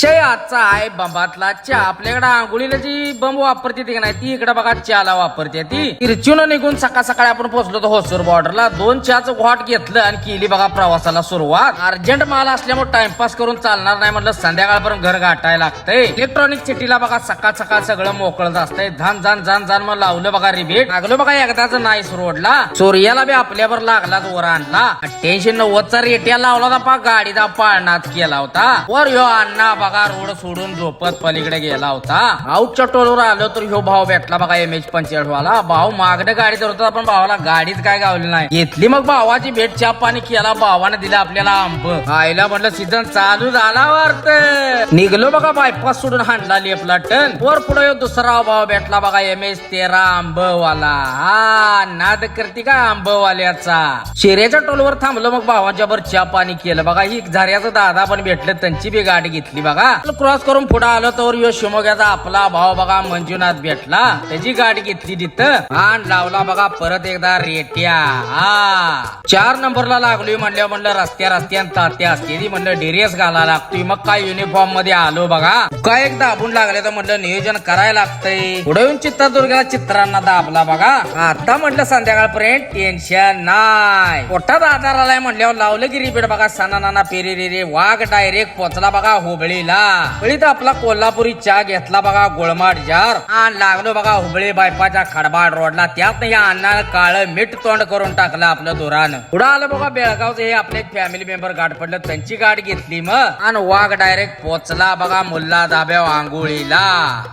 विषय आजचा आहे बंबातला चहा. आपल्याकडे आंघोळीला जी बंब वापरते ती नाही, ती इकडे बघा चहाला वापरते. ती तिरचून निघून सकाळ सकाळी आपण पोहोचलो होतो होसूर बॉर्डरला. 2 चहाचं घोट घेतलं आणि केली बघा प्रवासाला सुरुवात. अर्जंट माल असल्यामुळे टाइमपास करून चालणार नाही म्हटलं, संध्याकाळपर्यंत घर गाठायला लागतंय. इलेक्ट्रॉनिक सिटीला बघा सकाळ सकाळ सगळं मोकळत असतंय. धान जान जान जान मग लावलं बघा रिबेट. लागलो बघा एकदाच नाही रोडला. सूर्याला बी आपल्यावर लागलाच वर आणला. 88-90चा रेट्या लावला होता पा, गाडीचा पाळणाच केला होता. वर ह्यो अण्णा बघा रोड सोडून झोपत पलीकडे गेला होता. आऊटच्या टोलवर आलो तर ह्यो भाऊ भेटला बघा MH-45 वाला. भाऊ मागणं गाडी धरत होता, पण भावाला गाडीच काय गावली नाही. घेतली मग भावाची भेट, चहा पाणी केला. भावाने दिला आपल्याला आंब. आईला म्हटलं सीझन चालू झाला वाटत. निघलो बघा बायपास सोडून हांडला लेपला टन. वर पुढे दुसरा भाऊ भेटला बघा MH-13 आंबवाला. हा नाद करते का आंबवाल्याचा. शिऱ्याच्या टोलवर थांबलो, मग भावाच्या वर चहा पाणी केलं बघा. ही झऱ्याचं दादा पण भेटलं, त्यांची बी गाडी घेतली बघा. क्रॉस करून पुढे आलो तर यो शिमोग्याचा आपला भाऊ बघा मंजुनाथ भेटला, त्याची गाडी घेतली तिथं आणि लावला बघा परत एकदा रेट्या. हा 4 नंबरला लागलोय म्हणलं रस्त्यान तात्या असते ती, म्हणलं डिरेस घाला लागतोय. मग काय युनिफॉर्म मध्ये आलो बघा. काय एक दाबून लागले तर म्हणलं नियोजन करायला लागतंय. पुढे येऊन चित्रदुर्गाला चित्रांना दाबला बघा. आता म्हटलं संध्याकाळपर्यंत टेन्शन नाही. पोटात आधार आलाय म्हणल्यावर लावलं की रिपीट बघा. सना नाना पेरे रे वाघ डायरेक्ट पोचला बघा हुबळीला. हुबळीत आपला कोल्हापुरी चहा घेतला बघा गोळमाट जार आणि लागलो बघा हुबळी बायपाच्या खडबाड रोडला. त्यात या अण्णानं काळं मीठ तोंड करून टाकलं आपलं दोरानं. पुढे आलं बघा बेळगावचं, हे आपले फॅमिली मेंबर गाठ पडलं, त्यांची गाडी घेतली मग आणि वाघ डायरेक्ट पोचला बघा मुल्ला धाब्या आंघोळीला.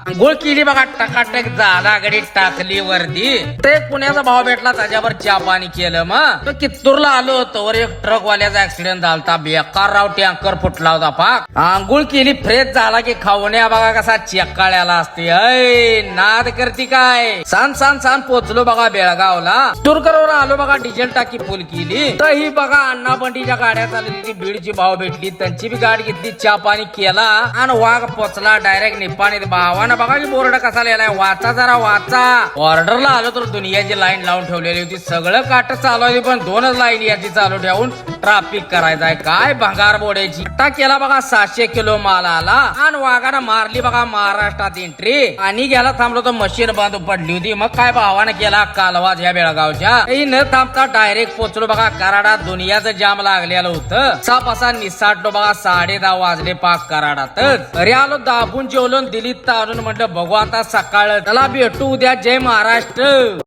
आंघोळ केली बघा, टकाटक झाला गडी टाकली वर्दी. ते पुण्याचा भाव भेटला, त्याच्यावर चहा पाणी केलं. मग तो कित्तूरला आलो तर एक ट्रक वाल्याचा ऍक्सिडेंट झालता. बेकार राव टँकर फुटला होता पाक. आंघोळ केली, फ्रेश झाला की खावण्या बघा कसा चेक्काळ्याला असते. ऐ नाद करती काय. सांग पोचलो बघा बेळगावला. तुरकरवर आलो बघा, डिझेल टाकी फुल केली. तर ही बघा अण्णा बंडीच्या गाड्या चालली, बीडची भाव भेटली, त्यांची बी गाडी घेतली, चहा पाणी केला आणि वाघ पोचला डायरेक्ट निपाणीत. भावानं बघा की बोर्ड कसा लिहिलाय, वाचा जरा वाचा. ऑर्डरला आलो तर दुनियाची लाईन लावून ठेवलेली होती. सगळं काट चालू होती, पण 2च लाईन याची चालू ठेवून ट्राफिक करायचंय. काय भंगार बोडायची. केला बघा 600 किलो माल आला आणि वाघानं मारली बघा महाराष्ट्रात एंट्री. आणि गेला थांबलो तर मशीन बंद पडली होती. मग काय भावानं केला कालवाज ह्या बेळगावच्या. न थांबता डायरेक्ट पोचलो बघा कराडात. दुनियाचं जाम लागलेलं होतं. सापासा निसाटलो बघा, 10:30 वाजले पाक कराडातच. घरी आलो, दाबून जेवलो, दिल्लीत तारून म्हटलं बघू आता सकाळ. त्याला भेटू उद्या. जय महाराष्ट्र.